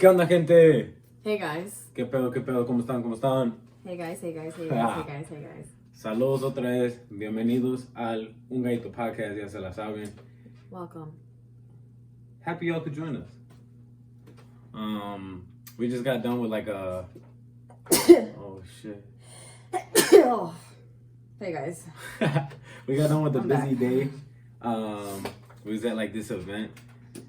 ¿Qué onda, gente? Hey guys. ¿Qué pedo, qué pedo? ¿Cómo están? ¿Cómo están? Hey guys, hey guys, hey guys, hey guys, hey guys. Saludos otra vez. Bienvenidos al Un Gallito Podcast. Ya se la saben. Welcome. Happy y'all could join us. We just got done with like a... Oh, shit. Oh. Hey guys. We got done with a I'm busy back. day. We was at like this event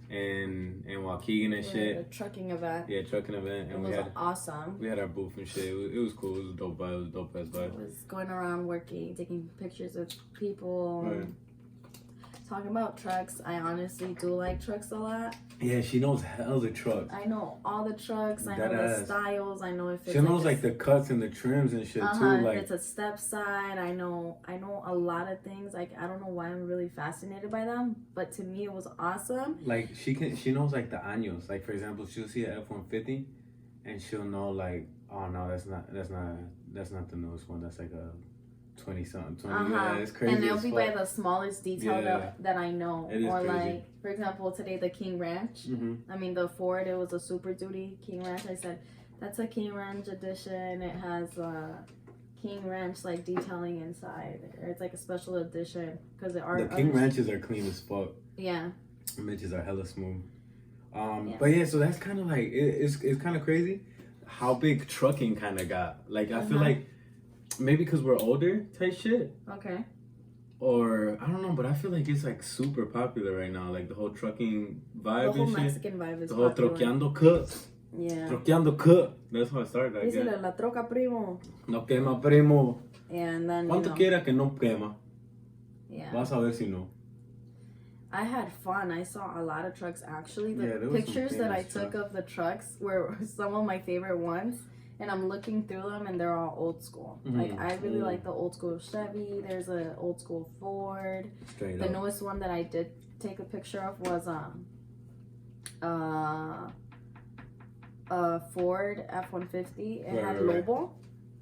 in Waukegan and shit. A trucking event. Yeah, trucking event. It And was awesome. we had our booth and shit. It was cool. It was a dope vibe. It was a dope ass vibe. I was going around working, taking pictures of people, Right. talking about trucks. I honestly do like trucks a lot. Yeah, she knows hella trucks. I know all the trucks. I That know the ass. styles. I know if it's She knows like the cuts and the trims and shit too. if Like it's a step side. I know a lot of things. Like I don't know why I'm really fascinated by them, but to me it was awesome. like she knows like the años. Like for example, she'll see a F-150 and she'll know like, oh no, that's not the newest one. That's like a 20-something. Yeah, it's crazy. And they'll as be fuck. by the smallest detail Yeah. that I know. It is Or crazy. like, for example, today the King Ranch. Mm-hmm. I mean, the Ford, it was a Super Duty King Ranch. I said, that's a King Ranch edition. It has King Ranch like detailing inside. Or it's like a special edition because The King Ranches are clean as fuck. Yeah. The Mitches are hella smooth. Yeah. But yeah, so that's kind of like it's kind of crazy how big trucking kind of got. Like I feel like maybe because we're older type shit. Okay. Or I don't know, but I feel like it's like super popular right now. Like the whole trucking vibe The whole and shit. Mexican vibe is The whole popular. troqueando cut. Yeah. Troqueando cut. That's how I started, I guess. Dísele, la troca primo. No quema, primo. And then, Cuanto quiera que no quema. yeah. Vas a ver si no. I had fun. I saw a lot of trucks actually. The Yeah, there was some pictures that I famous took trucks. of the trucks were some of my favorite ones. And I'm looking through them and they're all old school. Like I really like the old school Chevy. There's an old school Ford. Straight The up. newest one that I did take a picture of was Ford F-150. It had Right. Lobo.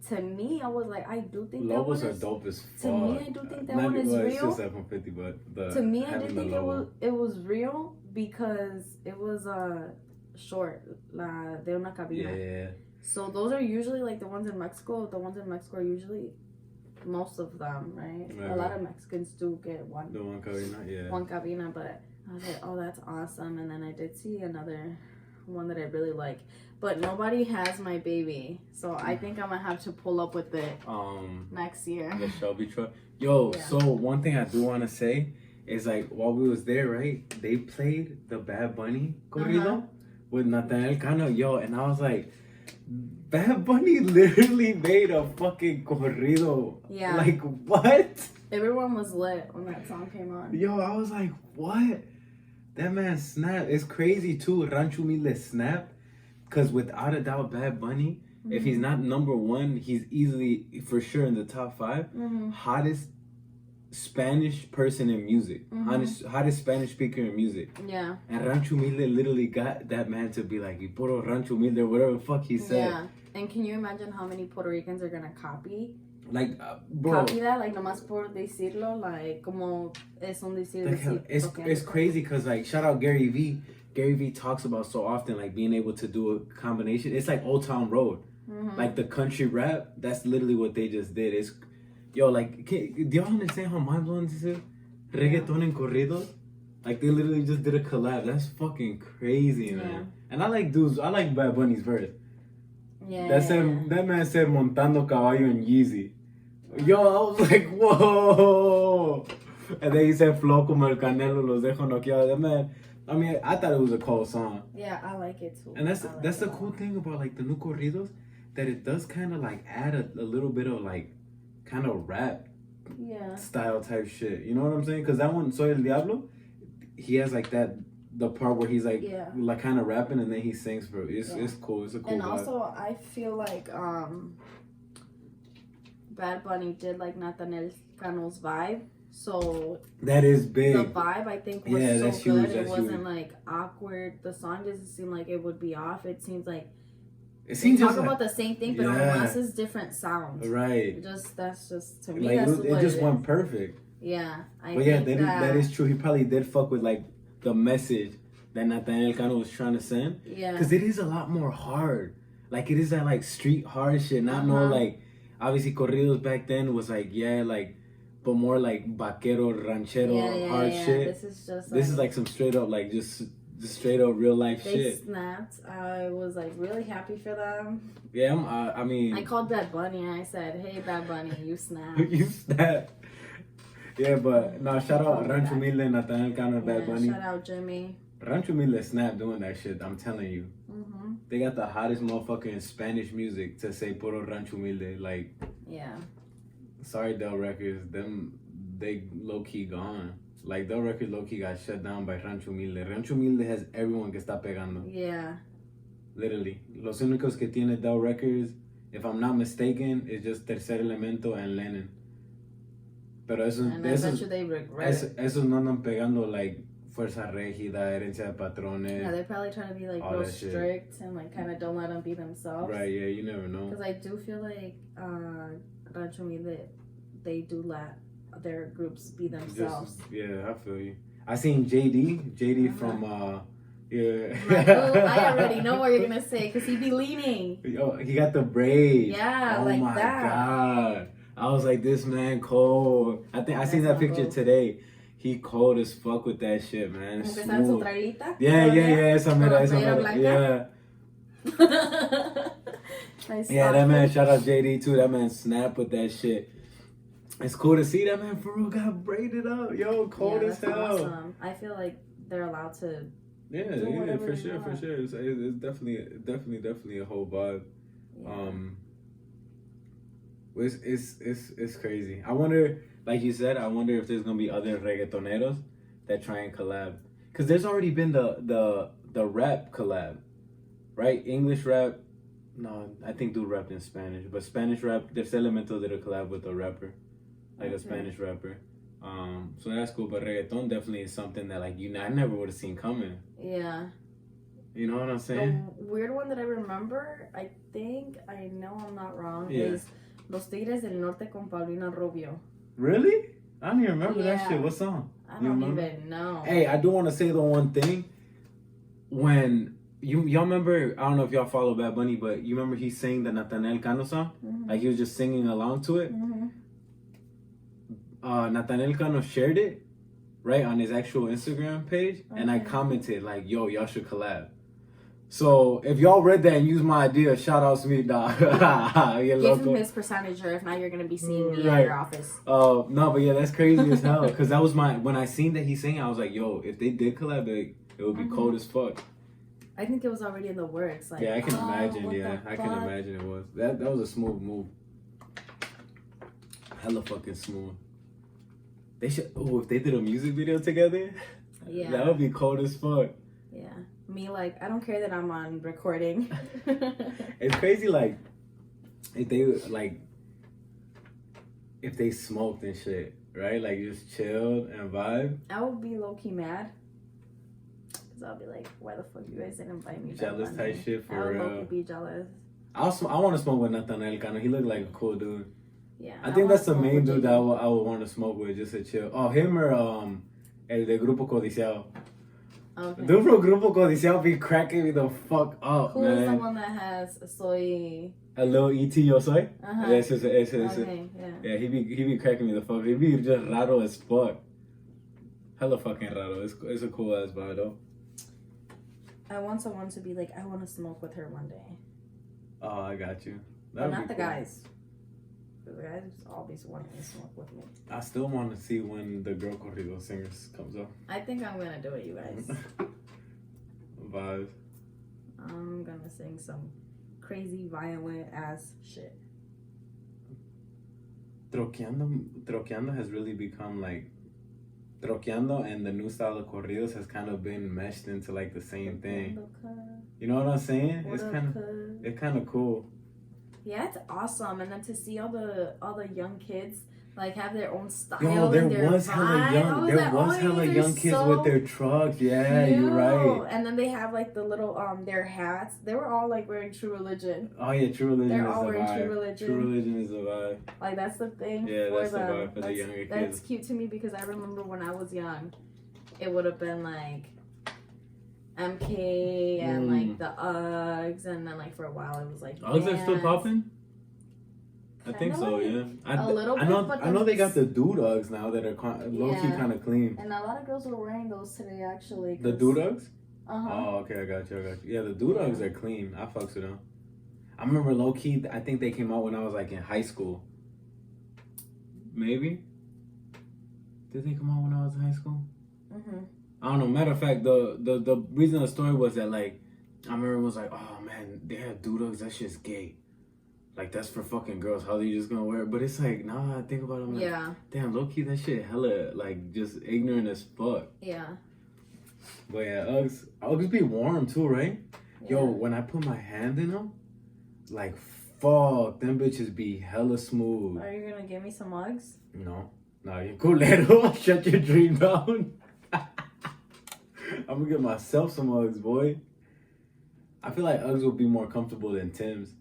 To me, I was like, I do think Lobos that are one is, dope as fuck. to me, I do think that one is It's real. just F-150, but the To me, I having did the think Lobo. it was real because it was short, la de una cabina. Yeah. So those are usually like the ones in Mexico. The ones in Mexico are usually most of them, right? A lot of Mexicans do get one The one cabina, yeah. one cabina, but I was like, oh, that's awesome. And then I did see another one that I really like, but nobody has my baby, so I think I'm gonna have to pull up with it next year. The Shelby truck. Yo, Yeah. so one thing I do want to say is like while we was there, right? They played the Bad Bunny corrido with Natanael Cano. Yo, and I was like, Bad Bunny literally made a fucking corrido. Yeah. Like what? Everyone was lit when that song came on. Yo, I was like, what? That man snapped. It's crazy too. Rancho humilde snapped. Because without a doubt, Bad Bunny, if he's not number one, he's easily, for sure, in the top 5. Hottest Spanish person in music. Hottest Spanish speaker in music. Yeah. And Rancho humilde literally got that man to be like, puro Rancho humilde, or whatever the fuck he said. Yeah. And can you imagine how many Puerto Ricans are gonna copy? Like, bro. Copy that, like, nomás por decirlo, like, como es un decir. Like, it's crazy because, like, shout out Gary V. Gary V talks about so often, like, being able to do a combination. It's like Old Town Road. Like, the country rap, that's literally what they just did. It's, yo, like, do y'all understand how mind-blowing this is? Reggaeton and corridos? Like, they literally just did a collab. That's fucking crazy, man. And I like Bad Bunny's verse. Yeah. That man said montando caballo en Yeezy. Yo, I was like, whoa. And then he said flow como el canelo los dejo noqueados. That man, I mean, I thought it was a cool song. Yeah, I like it too. And that's the cool thing about like the new corridos, that it does kind of like add a little bit of like kind of rap style type shit. You know what I'm saying? Because that one, Soy el Diablo, he has like the part where he's like kind of rapping and then he sings for it. It's cool. It's a cool And vibe. also, I feel like Bad Bunny did like Natanael Cano's vibe. So that is big. The vibe, I think, was so that's good. huge. It wasn't like awkward. The song doesn't seem like it would be off. It seems like It seems talk just about like, the same thing, but on masses different sounds. Right. That's just to me. Like that's it just went perfect. Yeah, But yeah, that is true. He probably did fuck with like the message that Natanael Cano was trying to send. Yeah. Because it is a lot more hard. Like, it is that, like, street hard shit. Not no, like, obviously, corridos back then was, like, yeah, like, but more, like, vaquero, ranchero, hard shit. This is just, this is, like, some straight up, like, just straight up real life shit. They snapped. I was, like, really happy for them. Yeah, I mean... I called Bad Bunny and I said, hey, Bad Bunny, you snapped. You snapped. Yeah, but, no, shout out Rancho Humilde, Natanael Cano, Bad Bunny. Shout out Jimmy. Rancho Humilde snapped doing that shit, I'm telling you. They got the hottest motherfucker in Spanish music to say puro Rancho Humilde. Like, yeah. Sorry, Del Records, they low-key gone. Like, Del Records low-key got shut down by Rancho Humilde. Rancho Humilde has everyone que está pegando. Yeah. Literally. Los únicos que tiene Del Records, if I'm not mistaken, is just Tercer Elemento and Lennon. Pero esos no andan pegando, like, Fuerza Régida, Herencia de Patrones. Yeah, they're probably trying to be, like, real strict and, like, kind of don't let them be themselves. Right, yeah, you never know. Because I do feel like Rancho Humilde, they do let their groups be themselves. Yeah, I feel you. I seen JD from yeah. I already know what you're gonna say because he be leaning. Yo, he got the braids. Yeah, oh like my that. God. I was like, this man cold. I seen that picture today. He cold as fuck with that shit, man. Yeah. Esa mera. Yeah. Yeah, that man, shout out JD too. That man snapped with that shit. It's cool to see that man for real got braided up. Yo, cold as hell. Awesome. I feel like they're allowed to. Yeah, for sure. It's definitely a whole vibe. Yeah. It's crazy. I wonder, like you said, I wonder if there's gonna be other reggaetoneros that try and collab. Cause there's already been the rap collab, right? English rap. No, I think do rap in Spanish, but Spanish rap. There's Elemento did a collab with a rapper, like a Spanish rapper. So that's cool. But reggaeton definitely is something that like I never would have seen coming. Yeah. You know what I'm saying? The weird one that I remember, I think I know I'm not wrong, is Los Tigres del Norte con Paulina Rubio. Really? I don't even remember that shit. What song? I don't even know. Hey, I do want to say the one thing. When y'all remember, I don't know if y'all follow Bad Bunny, but you remember he sang the Natanael Cano song? Like he was just singing along to it. Natanael Cano shared it, right, on his actual Instagram page, and I commented like, "Yo, y'all should collab." So if y'all read that and used my idea, shout out to me, dog. Give him his percentage, or if not, you're gonna be seeing me at your office. No, but yeah, that's crazy as hell. Cause that was when I seen that he sang, I was like, "Yo, if they did collab, it would be cold as fuck." I think it was already in the works. Like, yeah, I can imagine. Yeah, I can imagine it was. That was a smooth move. Hella fucking smooth. They should. Oh, if they did a music video together, that would be cold as fuck. Yeah, me like I don't care that I'm on recording. It's crazy, like if they smoked and shit, right? Like just chilled and vibe. I would be low key mad. Cause I'll be like, why the fuck you guys didn't invite me? Jealous type shit for real. I would low key be jealous. I want to smoke with Natanael Cano. He looked like a cool dude. Yeah, I think that's the main dude that I would want to smoke with, just to chill. Oh, him or el de Grupo Codiciado. Okay. Dude from Grupo Codiciado be cracking me the fuck up, man. Who's the one that has Soy? A little E.T. Yo Soy? Ese. Okay, yeah, he be cracking me the fuck. He be just raro as fuck. Hella fucking raro. It's a cool ass vibe though. I want someone to be like, I want to smoke with her one day. Oh, I got you. But not the guys. The guys always want to smoke with me. I still want to see when the Girl Corrido Singers comes up. I think I'm gonna do it, you guys. Vibes. I'm gonna sing some crazy violent ass shit. Troqueando has really become like Troqueando, and the new style of corridos has kind of been meshed into like the same thing. You know what I'm saying? It's kind of cool. Yeah, it's awesome, and then to see all the young kids like have their own style. Yo, there was hella young kids with their trucks. Yeah, cute. You're right. And then they have like the little their hats. They were all like wearing True Religion. Oh yeah, True Religion. They're all wearing True Religion. True Religion is the vibe. Like that's the thing. Yeah, that's the vibe for the younger kids. That's cute to me because I remember when I was young, it would have been like MK and like the Uggs, and then like for a while it was like Uggs are still popping. I think so, like, yeah. A little bit, I know they got the dude Uggs now that are low key kind of clean. And a lot of girls were wearing those today, actually. The dude Uggs? Uh-huh. Oh, okay, I got you. Yeah, the dude Uggs are clean. I fucks with them. I remember low key, I think they came out when I was like in high school. Maybe? Did they come out when I was in high school? I don't know. Matter of fact, the reason the story was that, like, I remember it was like, oh man, they have dude Uggs, that shit's gay. Like, that's for fucking girls. How are you just gonna wear it? But it's like, nah, I think about it. I'm like, damn, low key, that shit hella, like, just ignorant as fuck. Yeah. But yeah, Uggs be warm too, right? Yeah. Yo, when I put my hand in them, like, fuck, them bitches be hella smooth. Are you gonna give me some Uggs? No. No, you culero. Shut your dream down. I'm gonna get myself some Uggs, boy. I feel like Uggs would be more comfortable than Tim's.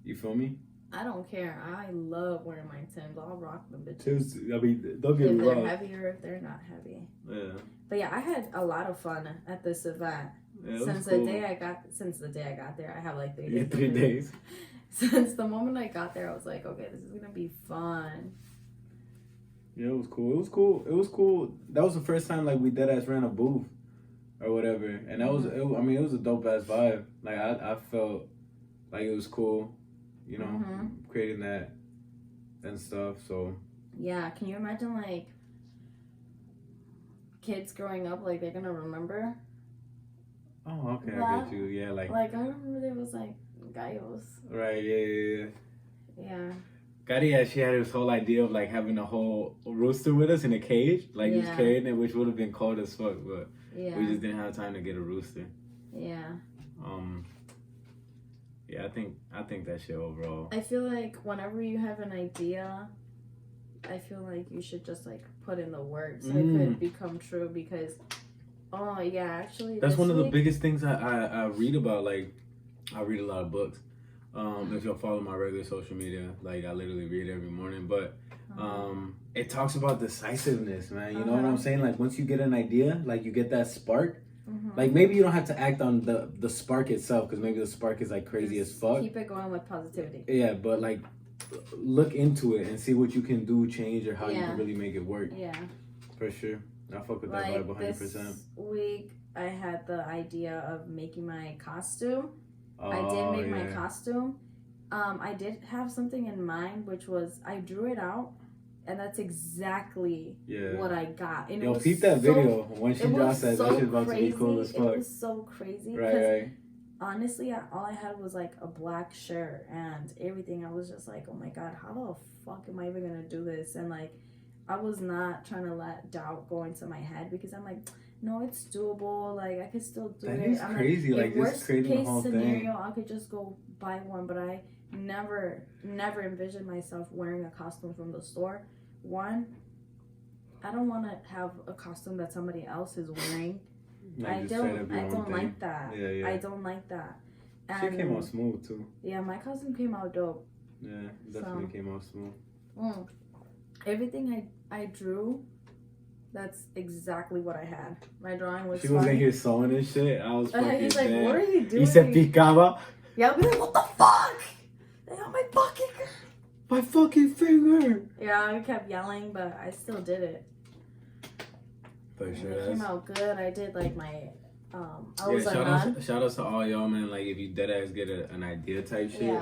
You feel me? I don't care. I love wearing my Timbs. I'll rock them bitches. Timbs, I mean, don't get me wrong. If they're heavier, if they're not heavy. Yeah. But yeah, I had a lot of fun at this event. Yeah, since cool. the day I got there, I have like 3 days. Yeah, 3 days. Since the moment I got there, I was like, okay, this is gonna be fun. Yeah, it was cool. It was cool. That was the first time like we deadass ran a booth or whatever, and that was. I mean, it was a dope ass vibe. Like I felt like it was cool, you know, creating that and stuff. So yeah, can you imagine like kids growing up, like they're gonna remember? Oh, okay, that? I get you. Yeah, like I remember there was like gallos. Right. Yeah. Yeah. Gotti actually had his whole idea of like having a whole rooster with us in a cage, like he was carrying it, which would have been cold as fuck, but we just didn't have time to get a rooster. Yeah. Yeah, I think that shit overall. I feel like whenever you have an idea, I feel like you should just like put in the work so it could become true because, oh yeah, actually. That's one of the biggest things I read about. Like, I read a lot of books. If you'll follow my regular social media, like I literally read every morning, but it talks about decisiveness, man. You know what I'm saying? Like once you get an idea, like you get that spark, like maybe you don't have to act on the spark itself because maybe the spark is like crazy as fuck. Keep it going with positivity. Yeah, but like look into it and see what you can do, change, or how you can really make it work. Yeah, for sure. I fuck with that vibe 100%. This week I had the idea of making my costume. I did make my costume. I did have something in mind, which was I drew it out, and that's exactly what I got. And yo, peep that video when she drops that. That shit's about to be cool as fuck. It was so crazy. Right. Honestly, all I had was like a black shirt and everything. I was just like, oh my god, how the fuck am I even gonna do this? And like, I was not trying to let doubt go into my head because I'm like, no, it's doable. Like I could still do it. That is crazy. Like just creating the whole scenario, I could just go buy one, but I never envisioned myself wearing a costume from the store. One, I don't want to have a costume that somebody else is wearing. I don't like that. Yeah. I don't like that. And she came out smooth too. Yeah, my costume came out dope. Yeah, definitely came out smooth. Everything I drew, that's exactly what I had. My drawing was. She was in here sewing and shit. I was fucking. He's like, "What are you doing?" He said, "Picaba." Yeah, I'll be like, "What the fuck? They got my fucking finger." Yeah, I kept yelling, but I still did it. For sure, it came out good. I did like my. Shout out to all y'all, man. Like if you deadass get an idea type shit,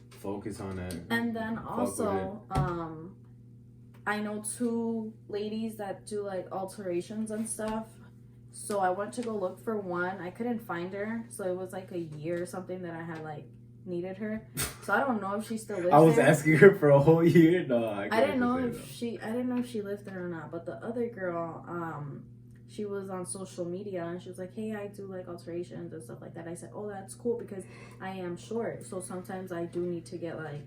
focus on that. And then also, I know 2 ladies that do like alterations and stuff. So I went to go look for one. I couldn't find her. So it was like a year or something that I had like needed her. So I don't know if she still lives there. I was asking her for a whole year. No, I didn't know if she lived there or not. But the other girl, she was on social media and she was like, hey, I do like alterations and stuff like that. I said, oh, that's cool because I am short. So sometimes I do need to get like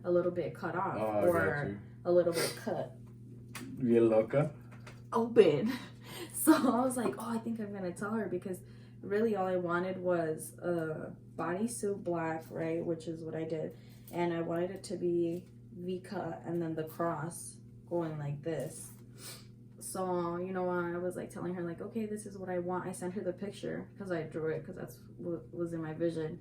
a little bit cut off or a little bit cut. Bien loca. Open. So I was like, oh, I think I'm going to tell her because really all I wanted was a bodysuit black, right? Which is what I did. And I wanted it to be V-cut and then the cross going like this. So, you know, I was like telling her like, okay, this is what I want. I sent her the picture because I drew it because that's what was in my vision.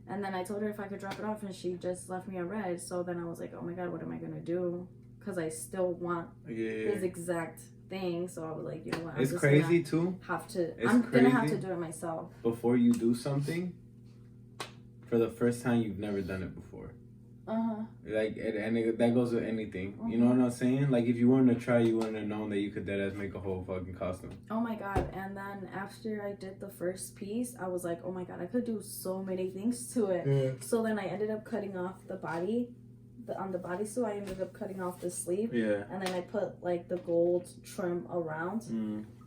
And then I told her if I could drop it off, and she just left me a red. So then I was like, oh my God, what am I going to do? Because I still want his exact thing. So I was like, you know what? It's crazy too. I'm going to have to do it myself. Before you do something, for the first time, you've never done it before. Like, that goes with anything. You know what I'm saying? Like, if you wanted to try, you wouldn't have known that you could deadass make a whole fucking costume. Oh my God. And then after I did the first piece, I was like, oh my God, I could do so many things to it. Yeah. So then I ended up cutting off the body. On the bodysuit, I ended up cutting off the sleeve. Yeah. And then I put like the gold trim around.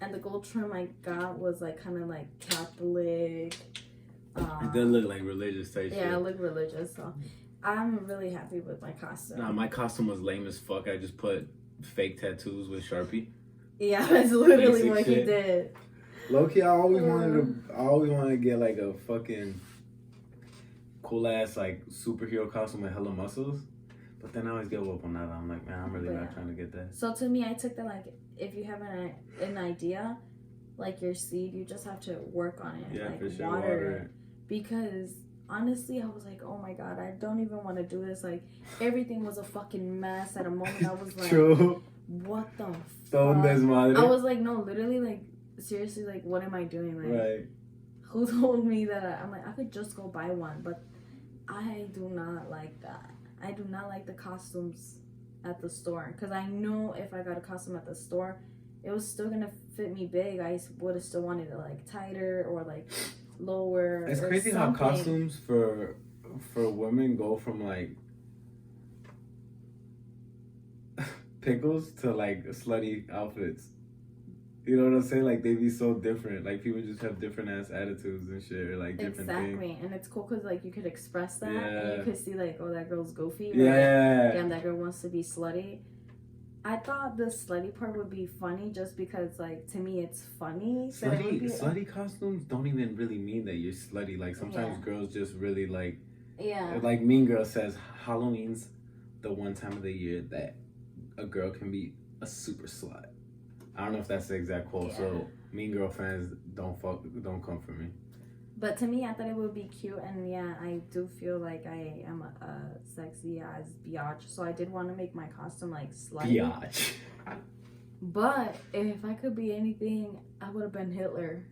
And the gold trim I got was like kind of like Catholic. It did look like religious type shit. Yeah, it looked religious. So I'm really happy with my costume. Nah, my costume was lame as fuck. I just put fake tattoos with Sharpie. Yeah, that's literally what he did. Low-key, I always wanted to get like a fucking cool ass like superhero costume with hella muscles. But then I always get up on that. I'm like, man, I'm really not trying to get that. So to me, I took that like, if you have an idea, like your seed, you just have to work on it. Yeah, like, for sure. Water it. Because honestly, I was like, oh my God, I don't even want to do this. Like, everything was a fucking mess. At a moment, I was like, True. What the fuck? I was like, no, literally, like, seriously, like, what am I doing? Like, right. Who told me that? I'm like, I could just go buy one, but I do not like that. I do not like the costumes at the store, because I know if I got a costume at the store, it was still gonna fit me big. I would have still wanted it like tighter or like lower. It's crazy how costumes for women go from like pickles to like slutty outfits. You know what I'm saying? Like, they be so different. Like, people just have different ass attitudes and shit, or like different things. Exactly, and it's cool because like you could express that, and you could see like, oh, that girl's goofy. Or, yeah. Damn, that girl wants to be slutty. I thought the slutty part would be funny just because, like, to me, it's funny. Slutty costumes don't even really mean that you're slutty. Like, sometimes girls just really like. Yeah. Like Mean Girl says, Halloween's the one time of the year that a girl can be a super slut. I don't know if that's the exact quote, so Mean Girl fans don't come for me. But to me, I thought it would be cute, and yeah, I do feel like I am a sexy as biatch, so I did want to make my costume like slutty. Biatch. But if I could be anything, I would have been Hitler.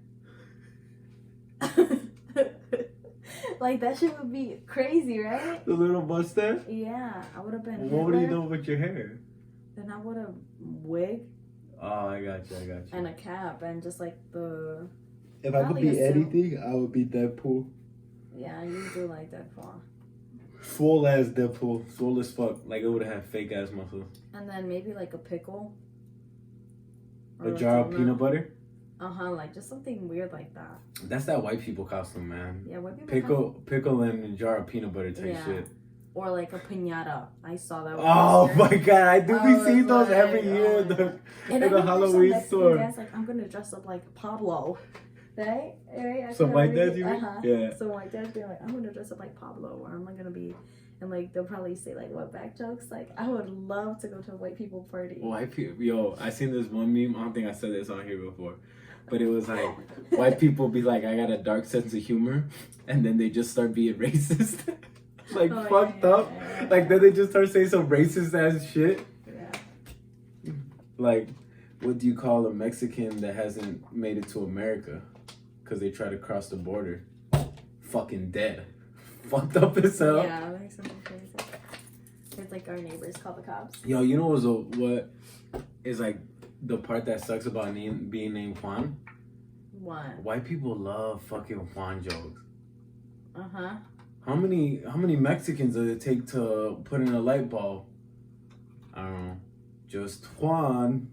Like, that shit would be crazy, right? The little mustache? Yeah, I would have been Hitler. What would you do with your hair? Then I would have wig. Oh, I got you. And a cap, and just like the... If I could be anything, I would be Deadpool. Yeah, you do like Deadpool. Swole ass Deadpool. Swole as fuck. Like, it would have had fake ass muscles. And then maybe like a pickle. A jar of peanut butter? Like just something weird like that. That's that white people costume, man. Yeah, white people Pickle and a jar of peanut butter type shit. Or like a piñata. I saw that one. Oh my God, I do be seeing those every year in the Halloween store. Guys, like, I'm gonna dress up like Pablo. Right? Some white dads, you mean? Yeah. So white dads being like, I'm gonna dress up like Pablo, or I'm gonna be, and like they'll probably say like what back jokes. Like, I would love to go to a white people party. White people, yo, I seen this one meme. I don't think I said this on here before, but it was like white people be like, I got a dark sense of humor, and then they just start being racist, like fucked up. Yeah. Like then they just start saying some racist ass shit. Yeah. Like, what do you call a Mexican that hasn't made it to America? Because they try to cross the border. Fucking dead. Fucked up as hell. Yeah, like something crazy. It's like our neighbors call the cops. Yo, you know what is like the part that sucks about being named Juan? What? White people love fucking Juan jokes. Uh-huh. How many Mexicans does it take to put in a light bulb? I don't know. Just Juan.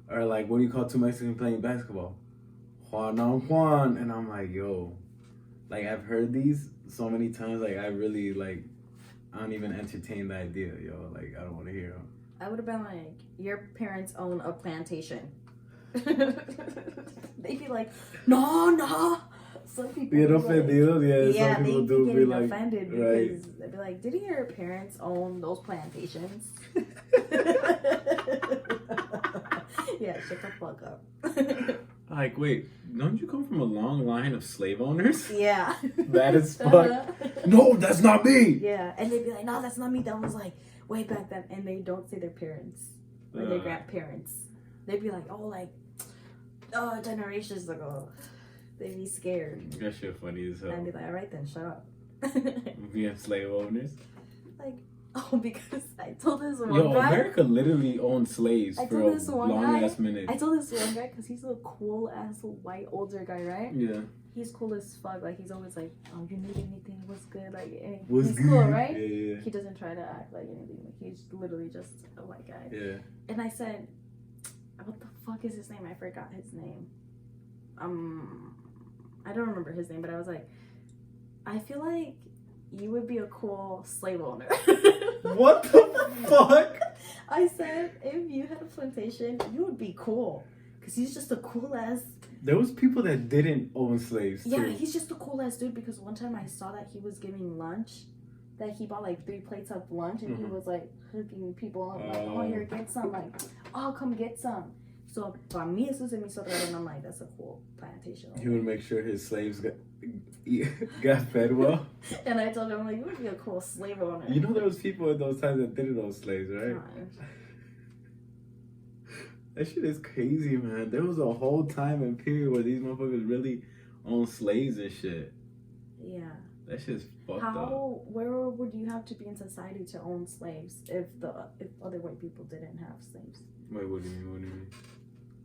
Or like, what do you call two Mexicans playing basketball? Juan on Juan. And I'm like, yo, like, I've heard these so many times, like, I really, like, I don't even entertain the idea, yo. Like, I don't want to hear them. I would have been like, your parents own a plantation. They'd be like, no. Some people get offended, yeah, some people do be like, offended because right. They'd be like, didn't your parents own those plantations? Yeah, shut the fuck up. Like, wait, don't you come from a long line of slave owners? Yeah. That is fuck. No, that's not me. Yeah, and they'd be like, no, that's not me. That was like way back then. And they don't say their parents or their grandparents. They'd be like, generations ago. They'd be scared. That shit funny as hell. And I'd be like, all right then, shut up. Being slave owners. Like, because I told this one Yo, guy. America literally owned slaves for a long ass minute. I told this one guy because he's a cool ass white older guy, right? Yeah. He's cool as fuck. Like, he's always like, you need anything? What's good? Like, What's he's good? cool, right? Yeah. He doesn't try to act like anything. Like, he's literally just a white guy. Yeah. And I said, what the fuck is his name? I forgot his name. I don't remember his name, but I was like, I feel like you would be a cool slave owner. What the fuck? I said, if you had a plantation, you would be cool. Because he's just a cool ass. There was people that didn't own slaves too. Yeah, he's just a cool ass dude. Because one time I saw that he was giving lunch. That he bought like 3 plates of lunch. And he was like hooking people up. Like, oh, here, get some. Like, oh, come get some. So, para mí eso se me hizo raro. And I'm like, that's a cool plantation. He would make sure his slaves got fed well. And I told him, like, you would be a cool slave owner. You know there was people in those times that didn't own slaves, right? That shit is crazy, man. There was a whole time and period where these motherfuckers really owned slaves and shit. Yeah. That shit's fucked up. Where would you have to be in society to own slaves if other white people didn't have slaves? Wait, what do you mean?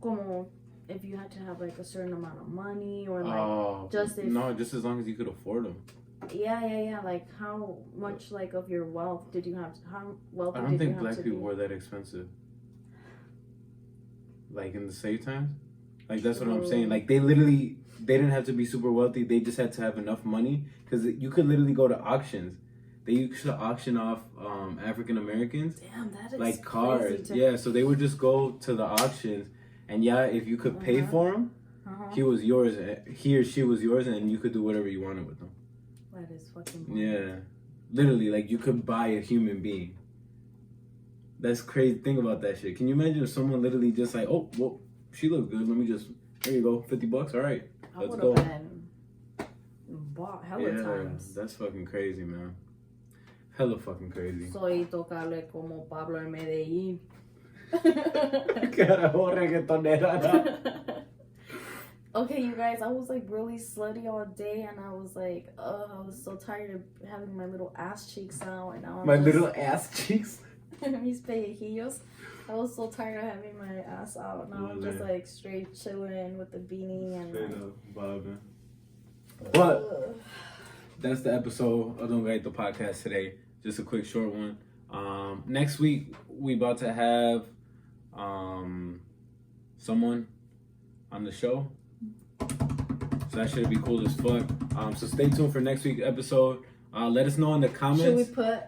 Como if you had to have like a certain amount of money or like just as long as you could afford them. Yeah. Like how much like of your wealth did you have? How wealthy? I don't think black people were that expensive. Like in the slave times, like that's what I'm saying. Like they didn't have to be super wealthy. They just had to have enough money because you could literally go to auctions. They used to auction off African Americans. Damn, that is like cars. Yeah, so they would just go to the auctions. And if you could pay for him, he was yours. He or she was yours, and you could do whatever you wanted with them. That is fucking wild. Yeah, literally, like you could buy a human being. That's crazy. Think about that shit. Can you imagine if someone literally just like, oh, well, she looks good. Let me just here you go, $50. All right, let's go. Bought hella times. That's fucking crazy, man. Hella fucking crazy. Soy tocable como Pablo en Medellín. Carajo, reggaetonera. Okay, you guys, I was like really slutty all day, and I was like, I was so tired of having my little ass cheeks out, and now little ass cheeks. Mis pellejillos. I was so tired of having my ass out. Now I'm just like straight chilling with the beanie and. Straight up bobbing. But that's the episode of Don't Get the Podcast today. Just a quick short one. Next week we about to have someone on the show. So that should be cool as fuck. So stay tuned for next week's episode. Let us know in the comments. Should we put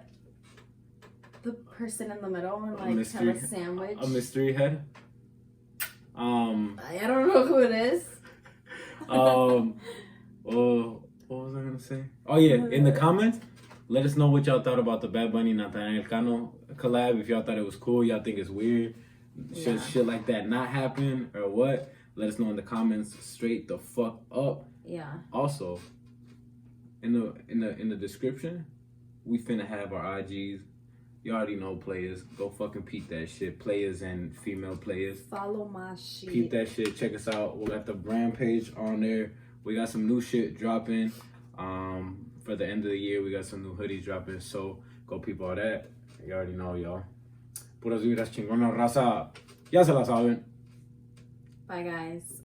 the person in the middle and like have a sandwich? A mystery head? I don't know who it is. What was I gonna say? Oh yeah, in the comments, let us know what y'all thought about the Bad Bunny Natanael Cano collab. If y'all thought it was cool, y'all think it's weird, should shit like that not happen or what? Let us know in the comments straight the fuck up. Yeah. Also, in the description, we finna have our IGs. You already know players. Go fucking peep that shit. Players and female players. Follow my shit. Peep that shit. Check us out. We got the brand page on there. We got some new shit dropping. For the end of the year, we got some new hoodies dropping. So go peep all that. You already know, y'all. Puras vibras chingonas, raza. Ya se la saben. Bye, guys.